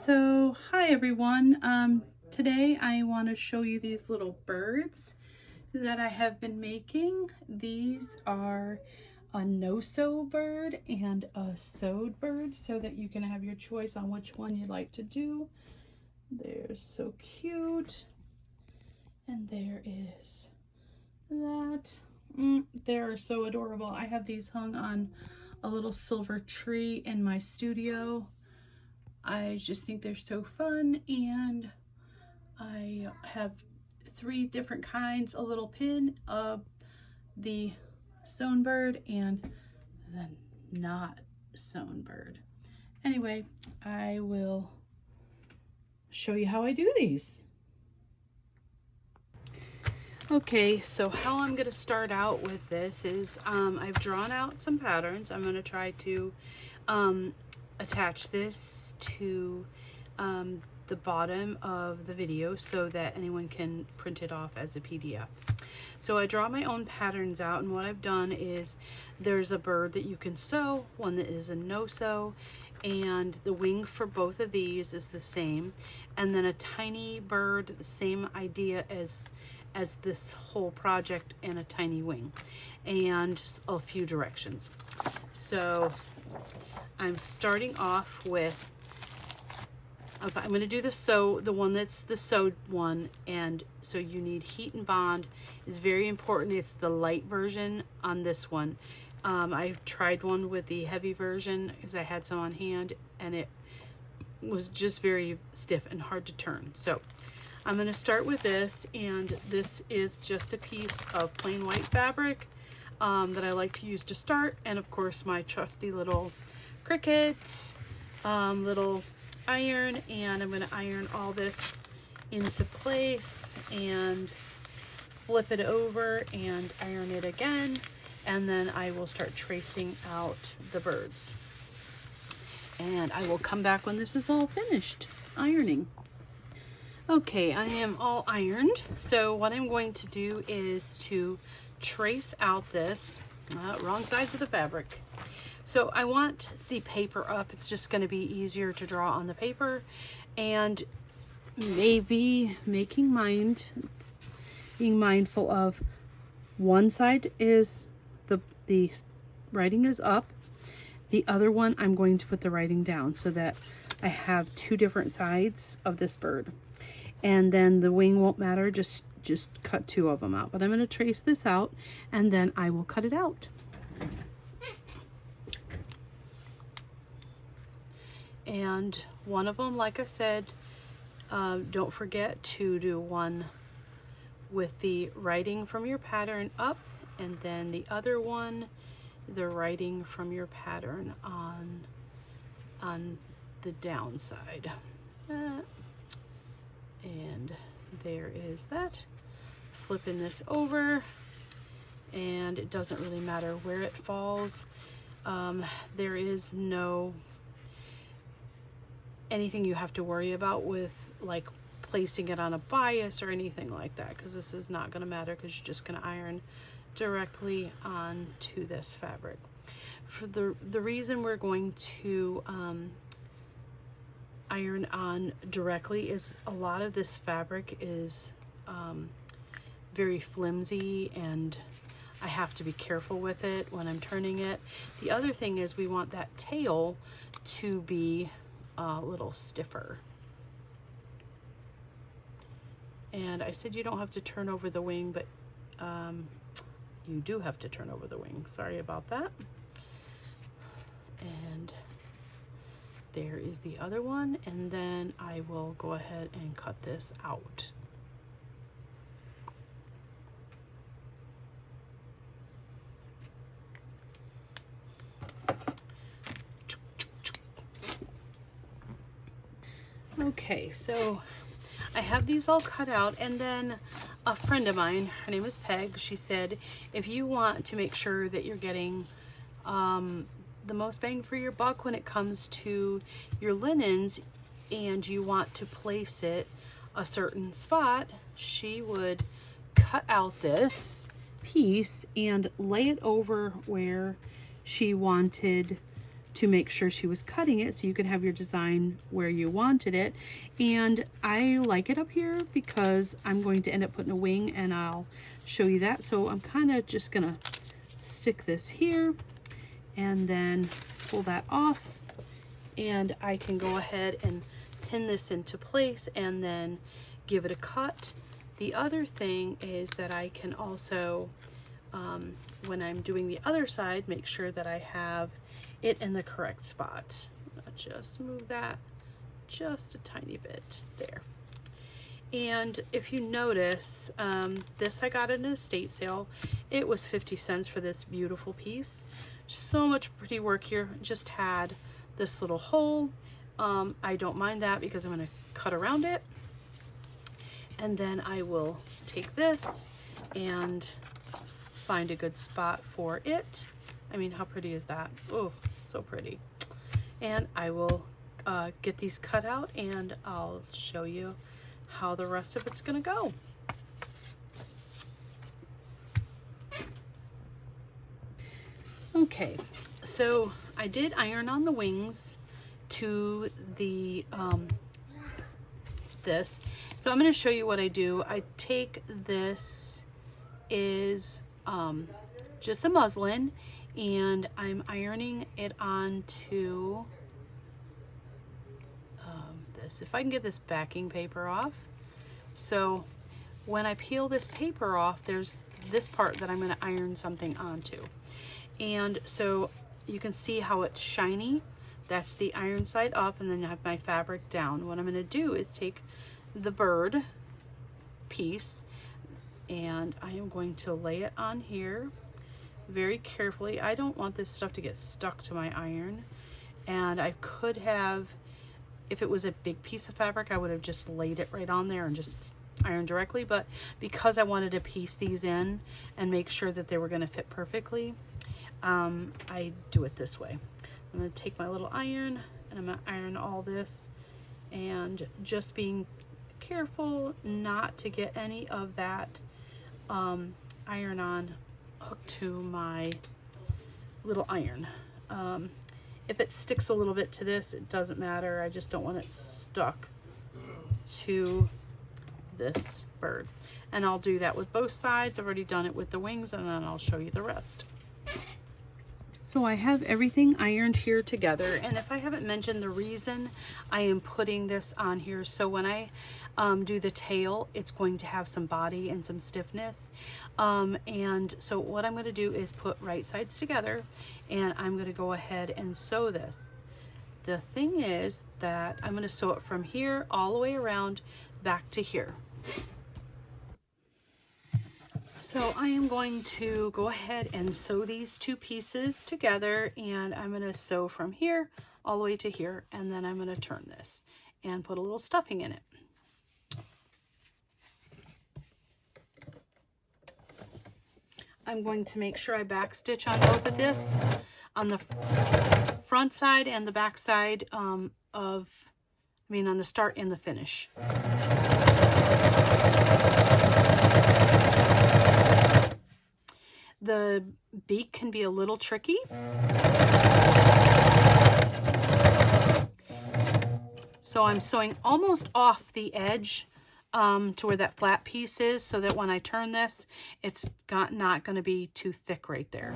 So, hi everyone. Today I want to show you these little birds that I have been making. These are a no-sew bird and a sewed bird so that you can have your choice on which one you'd like to do. They're so cute. And there is that. They're so adorable. I have these hung on a little silver tree in my studio. I just think they're so fun, and I have 3 different kinds, a little pin of the sewn bird and the not sewn bird. Anyway, I will show you how I do these. Okay, so how I'm going to start out with this is I've drawn out some patterns. I'm going to try to attach this to the bottom of the video so that anyone can print it off as a PDF. So I draw my own patterns out, and what I've done is there's a bird that you can sew, one that is a no-sew, and the wing for both of these is the same, and then a tiny bird, the same idea as this whole project, and a tiny wing and a few directions. So I'm starting off with, I'm going to do the one that's the sewed one, and so you need heat and bond. It's very important. It's the light version on this one. I've tried one with the heavy version because I had some on hand, and it was just very stiff and hard to turn. So I'm going to start with this, and this is just a piece of plain white fabric that I like to use to start, and of course my trusty little Cricut little iron, and I'm going to iron all this into place and flip it over and iron it again, and then I will start tracing out the birds, and I will come back when this is all finished ironing. Okay, I am all ironed. So what I'm going to do is to trace out this, wrong sides of the fabric. So I want the paper up. It's just going to be easier to draw on the paper, and maybe being mindful of one side is the writing is up. The other one, I'm going to put the writing down so that I have 2 different sides of this bird. And then the wing won't matter, just cut 2 of them out. But I'm going to trace this out, and then I will cut it out. And one of them, like I said, don't forget to do one with the writing from your pattern up, and then the other one, the writing from your pattern on the downside. And there is that. Flipping this over, and it doesn't really matter where it falls. There is no anything you have to worry about with like placing it on a bias or anything like that, because this is not going to matter, because you're just going to iron directly onto this fabric. For the reason we're going to iron on directly is a lot of this fabric is very flimsy, and I have to be careful with it when I'm turning it. The other thing is we want that tail to be a little stiffer. And I said you don't have to turn over the wing, but you do have to turn over the wing. Sorry about that. And there is the other one, and then I will go ahead and cut this out. Okay, so I have these all cut out, and then a friend of mine, her name is Peg, she said if you want to make sure that you're getting the most bang for your buck when it comes to your linens, and you want to place it a certain spot, she would cut out this piece and lay it over where she wanted to make sure she was cutting it so you could have your design where you wanted it. And I like it up here because I'm going to end up putting a wing, and I'll show you that. So I'm kind of just gonna stick this here and then pull that off, and I can go ahead and pin this into place and then give it a cut. The other thing is that I can also, when I'm doing the other side, make sure that I have it in the correct spot. I'll just move that just a tiny bit there. And if you notice, this I got at an estate sale. It was 50 cents for this beautiful piece. So much pretty work here. Just had this little hole. I don't mind that because I'm going to cut around it. And then I will take this and find a good spot for it. I mean, how pretty is that? Oh, so pretty. And I will get these cut out, and I'll show you how the rest of it's gonna go. Okay, so I did iron on the wings to the this. So I'm going to show you what I do. I take this is just the muslin, and I'm ironing it onto this. If I can get this backing paper off. So when I peel this paper off, there's this part that I'm going to iron something onto. And so you can see how it's shiny. That's the iron side up, and then I have my fabric down. What I'm going to do is take the bird piece, and I am going to lay it on here very carefully. I don't want this stuff to get stuck to my iron, and I could have, if it was a big piece of fabric, I would have just laid it right on there and just iron directly, but because I wanted to piece these in and make sure that they were going to fit perfectly, I do it this way. I'm going to take my little iron, and I'm going to iron all this, and just being careful not to get any of that iron on hooked to my little iron. If it sticks a little bit to this, it doesn't matter. I just don't want it stuck to this bird. And I'll do that with both sides. I've already done it with the wings, and then I'll show you the rest. So I have everything ironed here together, and if I haven't mentioned the reason I am putting this on here, so when I do the tail, it's going to have some body and some stiffness, and so what I'm going to do is put right sides together, and I'm going to go ahead and sew this. The thing is that I'm going to sew it from here all the way around back to here. So I am going to go ahead and sew these two pieces together, and I'm going to sew from here all the way to here, and then I'm going to turn this and put a little stuffing in it. I'm going to make sure I back stitch on both of this, on the front side and the back side on the start and the finish. The beak can be a little tricky. So I'm sewing almost off the edge to where that flat piece is, so that when I turn this, it's not going to be too thick right there.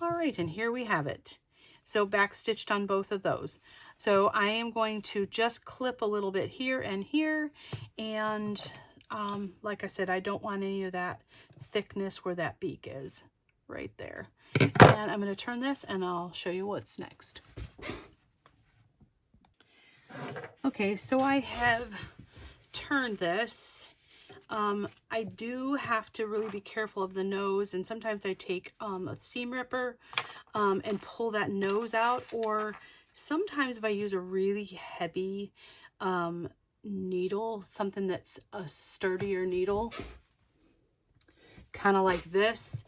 Alright, and here we have it. So back stitched on both of those. So I am going to just clip a little bit here and here, and like I said, I don't want any of that thickness where that beak is right there. And I'm going to turn this, and I'll show you what's next. Okay, so I have turned this. I do have to really be careful of the nose, and sometimes I take a seam ripper and pull that nose out, or sometimes if I use a really heavy needle, something that's a sturdier needle, kind of like this,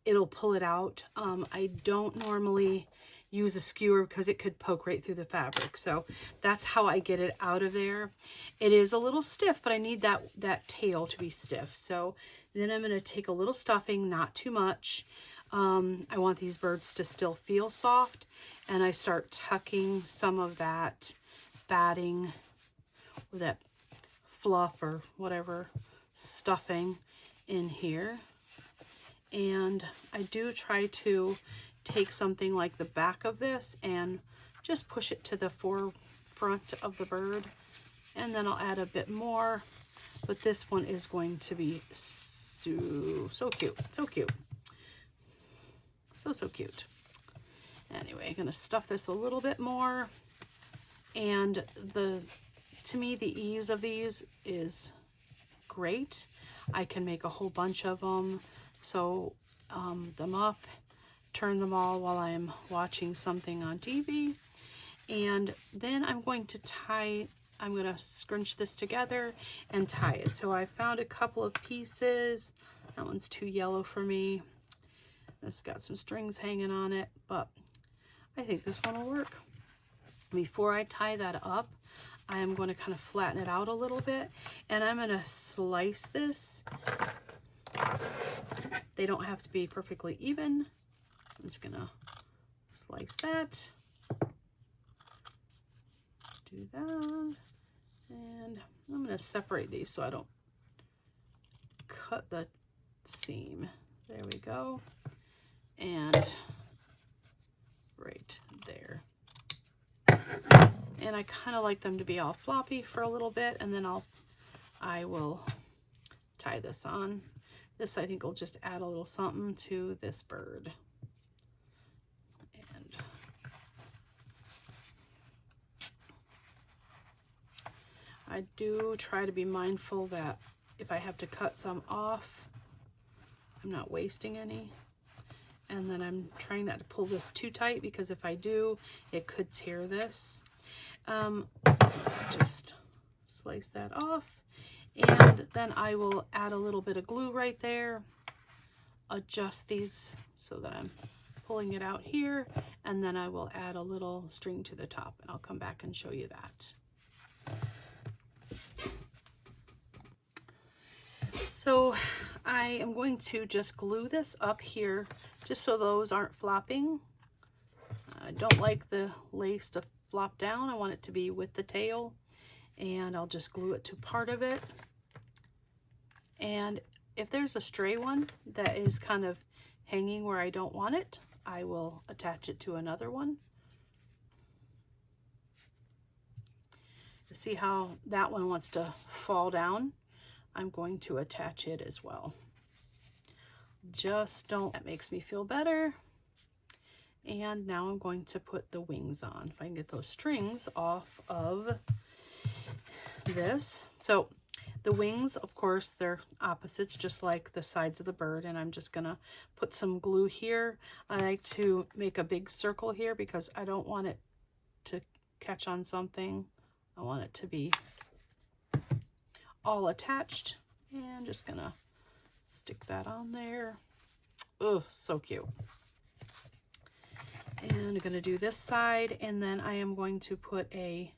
it'll pull it out. I don't normally use a skewer because it could poke right through the fabric. So that's how I get it out of there. It is a little stiff, but I need that tail to be stiff. So then I'm going to take a little stuffing, not too much. I want these birds to still feel soft, and I start tucking some of that batting or that fluff or whatever stuffing in here. And I do try to take something like the back of this and just push it to the forefront of the bird, and then I'll add a bit more. But this one is going to be so cute, so cute, so cute. Anyway, I'm gonna stuff this a little bit more, and to me the ease of these is great. I can make a whole bunch of them, sew them up, turn them all while I'm watching something on TV, and then I'm going to scrunch this together and tie it. So I found a couple of pieces. That one's too yellow for me. It's got some strings hanging on it, but I think this one will work. Before I tie that up, I am going to kind of flatten it out a little bit, and I'm going to slice this. They don't have to be perfectly even. I'm just going to slice that. Do that. And I'm going to separate these so I don't cut the seam. There we go. And right there. And I kind of like them to be all floppy for a little bit, and then I will tie this on. This I think will just add a little something to this bird. And I do try to be mindful that if I have to cut some off, I'm not wasting any. And then I'm trying not to pull this too tight, because if I do, it could tear this. Just slice that off, and then I will add a little bit of glue right there, adjust these so that I'm pulling it out here, and then I will add a little string to the top, and I'll come back and show you that. So I am going to just glue this up here just so those aren't flopping. I don't like the lace to flop down. I want it to be with the tail, and I'll just glue it to part of it. And if there's a stray one that is kind of hanging where I don't want it, I will attach it to another one. To see how that one wants to fall down, I'm going to attach it as well. That makes me feel better. And now I'm going to put the wings on. If I can get those strings off of this. So the wings, of course, they're opposites, just like the sides of the bird. And I'm just gonna put some glue here. I like to make a big circle here because I don't want it to catch on something. I want it to be all attached, and I'm just gonna stick that on there. Oh, so cute. And I'm gonna do this side, and then I am going to put a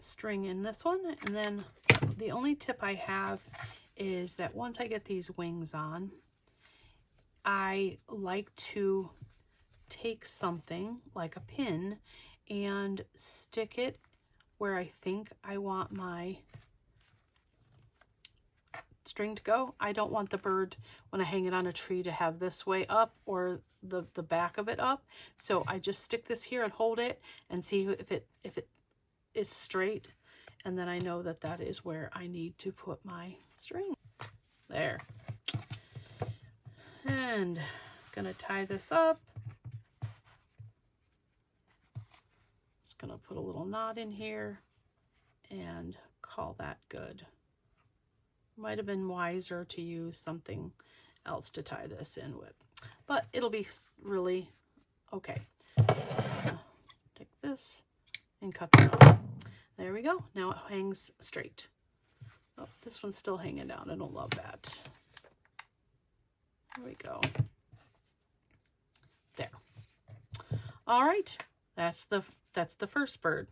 string in this one. And then the only tip I have is that once I get these wings on, I like to take something like a pin and stick it where I think I want my string to go. I don't want the bird, when I hang it on a tree, to have this way up or the back of it up. So I just stick this here and hold it and see if it is straight, and then I know that that is where I need to put my string. There. And I'm gonna tie this up. Just gonna put a little knot in here and call that good. Might have been wiser to use something else to tie this in with, but it'll be really okay. Take this and cut that off. There we go. Now it hangs straight. Oh, this one's still hanging down. I don't love that. There we go. There. All right, that's the first bird.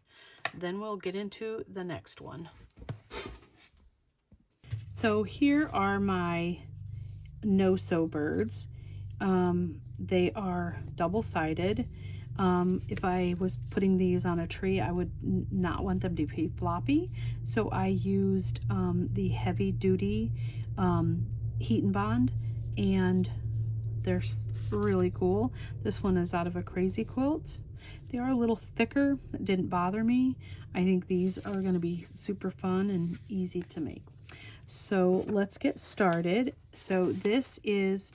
Then we'll get into the next one. So here are my no-so birds. They are double-sided. If I was putting these on a tree, I would not want them to be floppy. So I used the heavy-duty heat and bond, and they're really cool. This one is out of a Crazy Quilt. They are a little thicker. It didn't bother me. I think these are going to be super fun and easy to make. So let's get started. So this is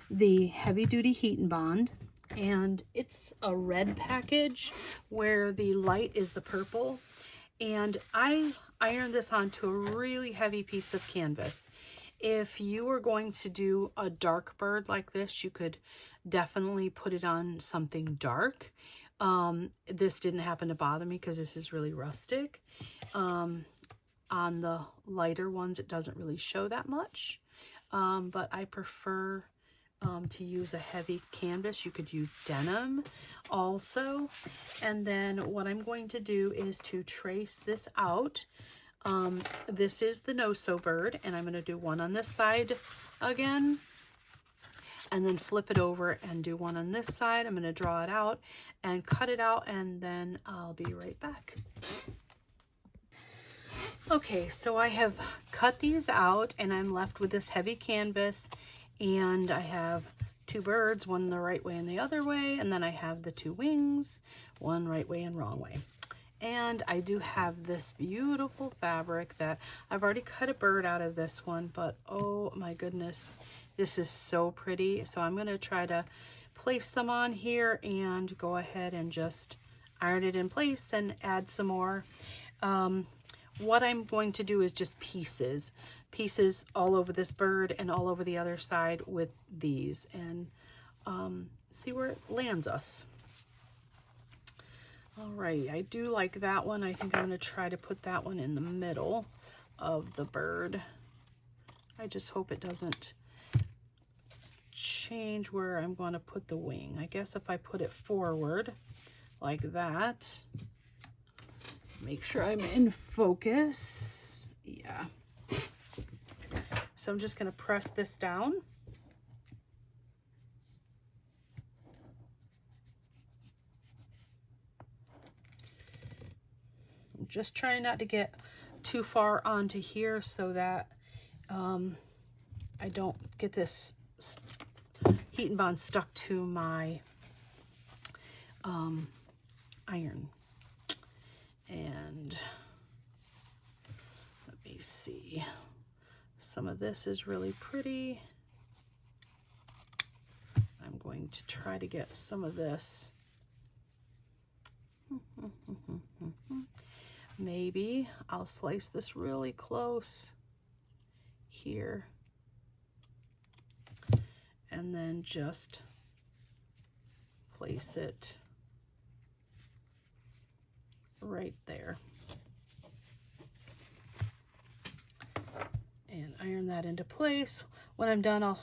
the heavy duty heat and bond, and it's a red package where the light is the purple, and I ironed this onto a really heavy piece of canvas. If you were going to do a dark bird like this, you could definitely put it on something dark. This didn't happen to bother me because this is really rustic. On the lighter ones, it doesn't really show that much, but I prefer to use a heavy canvas. You could use denim also. And then what I'm going to do is to trace this out. This is the no-so bird, and I'm going to do one on this side again, and then flip it over and do one on this side. I'm going to draw it out and cut it out, and then I'll be right back. Okay, so I have cut these out, and I'm left with this heavy canvas, and I have two birds, one the right way and the other way, and then I have the two wings, one right way and wrong way. And I do have this beautiful fabric that I've already cut a bird out of this one, but oh my goodness, this is so pretty. So I'm going to try to place them on here and go ahead and just iron it in place and add some more. What I'm going to do is just pieces all over this bird and all over the other side with these, and see where it lands us. All right, I do like that one. I think I'm going to try to put that one in the middle of the bird. I just hope it doesn't change where I'm going to put the wing. I guess if I put it forward like that, make sure I'm in focus. Yeah. So I'm just going to press this down. I'm just trying not to get too far onto here so that I don't get this heat and bond stuck to my iron. And let me see. Some of this is really pretty. I'm going to try to get some of this. Maybe I'll slice this really close here, and then just place it right there. And iron that into place. When I'm done, I'll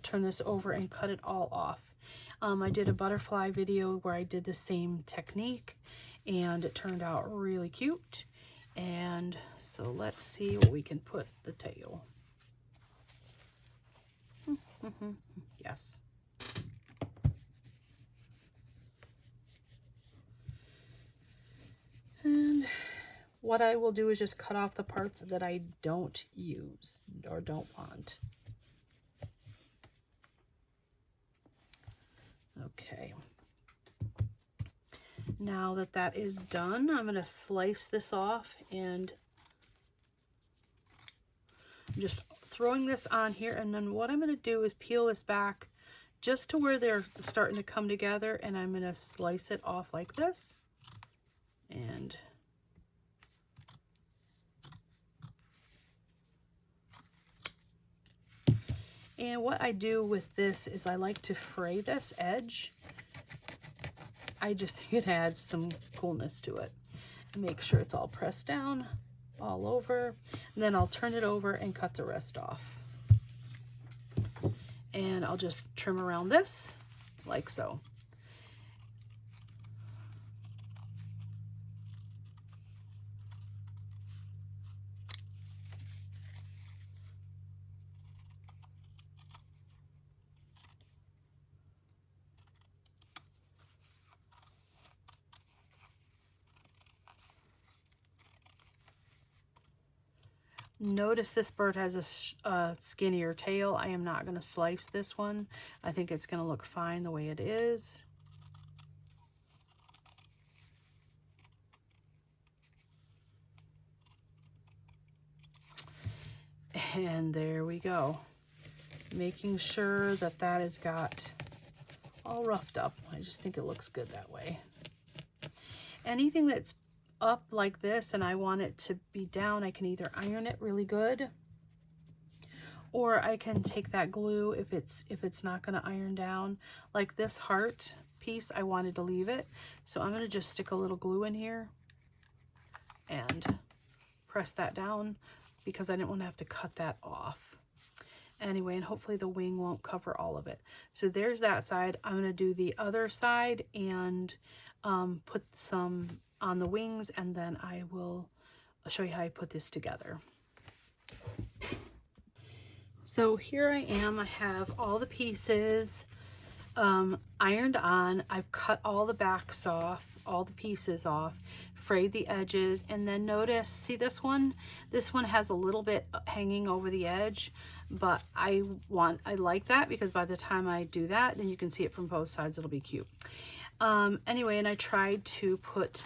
turn this over and cut it all off. I did a butterfly video where I did the same technique, and it turned out really cute. And so let's see what we can put the tail. Yes. And what I will do is just cut off the parts that I don't use or don't want. Okay. Now that that is done, I'm going to slice this off, and I'm just throwing this on here, and then what I'm going to do is peel this back just to where they're starting to come together, and I'm going to slice it off like this. And what I do with this is I like to fray this edge. I just think it adds some coolness to it. Make sure it's all pressed down all over, and then I'll turn it over and cut the rest off. And I'll just trim around this like so. Notice this bird has a skinnier tail. I am not going to slice this one. I think it's going to look fine the way it is. And there we go. Making sure that that has got all roughed up. I just think it looks good that way. Anything that's up like this and I want it to be down, I can either iron it really good, or I can take that glue if it's not going to iron down. Like this heart piece, I wanted to leave it, so I'm going to just stick a little glue in here and press that down because I didn't want to have to cut that off. Anyway, and hopefully the wing won't cover all of it. So there's that side. I'm going to do the other side and put some on the wings, and then I'll show you how I put this together. So here I am. I have all the pieces ironed on. I've cut all the backs off, all the pieces off, frayed the edges, and then notice, see this one? This one has a little bit hanging over the edge, but I like that because by the time I do that, then you can see it from both sides. It'll be cute. Anyway, and I tried to put,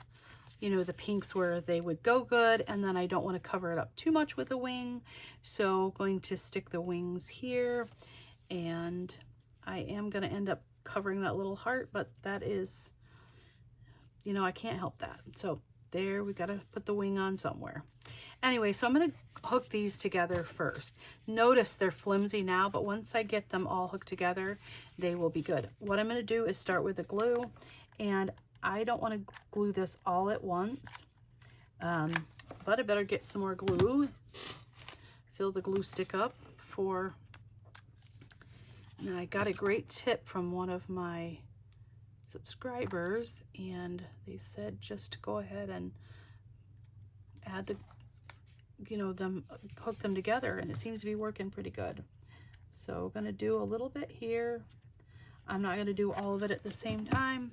you know, the pinks where they would go good, and then I don't want to cover it up too much with a wing, so going to stick the wings here, and I am going to end up covering that little heart, but that is, you know, I can't help that. So there, we got to put the wing on somewhere. Anyway, so I'm going to hook these together first. Notice they're flimsy now, but once I get them all hooked together, they will be good. What I'm going to do is start with the glue, and I don't want to glue this all at once, but I better get some more glue. Fill the glue stick up for, and I got a great tip from one of my subscribers, and they said just go ahead and add the, you know, hook them together, and it seems to be working pretty good. So I'm going to do a little bit here. I'm not going to do all of it at the same time,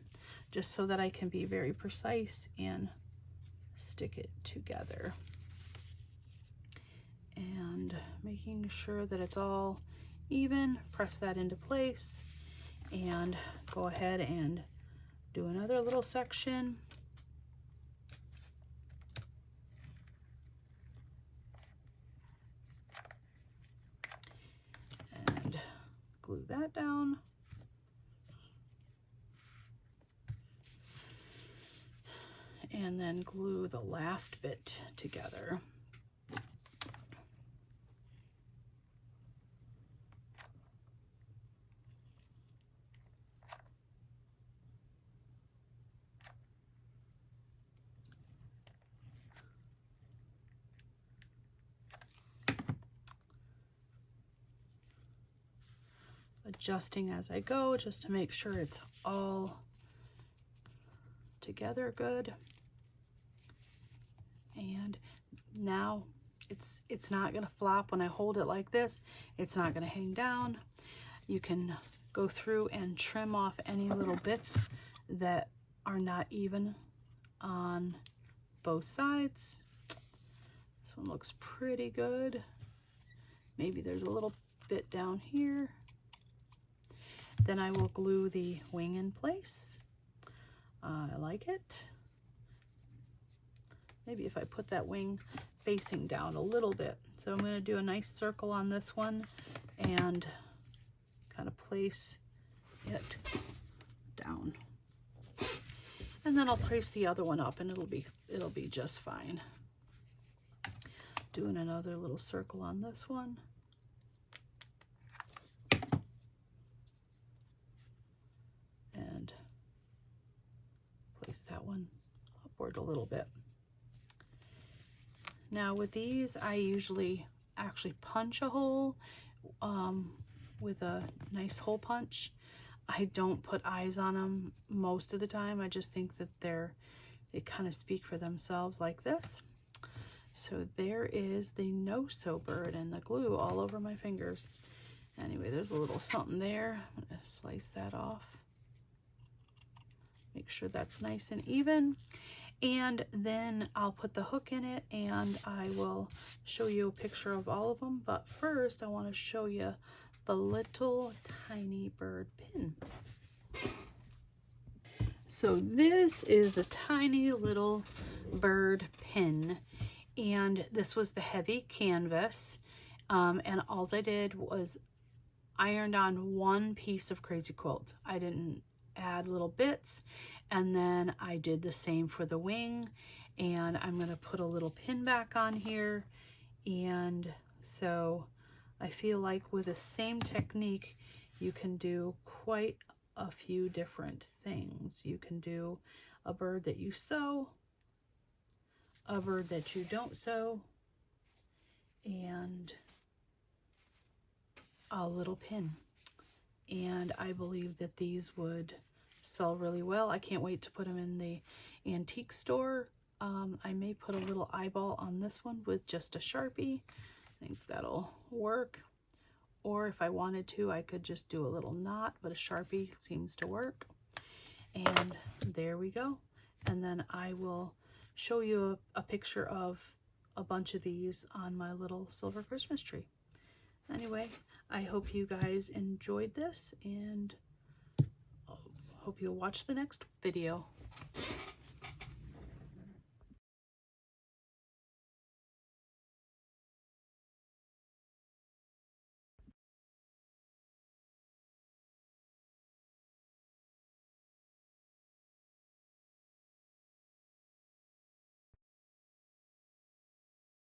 just so that I can be very precise and stick it together. And making sure that it's all even, press that into place, and go ahead and do another little section. And glue that down. And then glue the last bit together. Adjusting as I go just to make sure it's all together good. And now it's not going to flop when I hold it like this. It's not going to hang down. You can go through and trim off any little bits that are not even on both sides. This one looks pretty good. Maybe there's a little bit down here. Then I will glue the wing in place. I like it. Maybe if I put that wing facing down a little bit. So I'm going to do a nice circle on this one and kind of place it down. And then I'll place the other one up, and it'll be just fine. Doing another little circle on this one. And place that one upward a little bit. Now with these, I usually actually punch a hole with a nice hole punch. I don't put eyes on them most of the time. I just think that they kind of speak for themselves like this. So there is the no-sew bird, and the glue all over my fingers. Anyway, there's a little something there. I'm going to slice that off. Make sure that's nice and even. And then I'll put the hook in it and I will show you a picture of all of them. But first I want to show you the little tiny bird pin. So this is a tiny little bird pin, and this was the heavy canvas, and all I did was ironed on one piece of crazy quilt. I didn't add little bits. And then I did the same for the wing, and I'm going to put a little pin back on here. And so I feel like with the same technique you can do quite a few different things. You can do a bird that you sew, a bird that you don't sew, and a little pin. And I believe that these would sell really well. I can't wait to put them in the antique store. I may put a little eyeball on this one with just a Sharpie. I think that'll work. Or if I wanted to, I could just do a little knot, but a Sharpie seems to work. And there we go. And then I will show you a picture of a bunch of these on my little silver Christmas tree. Anyway, I hope you guys enjoyed this, and hope you'll watch the next video.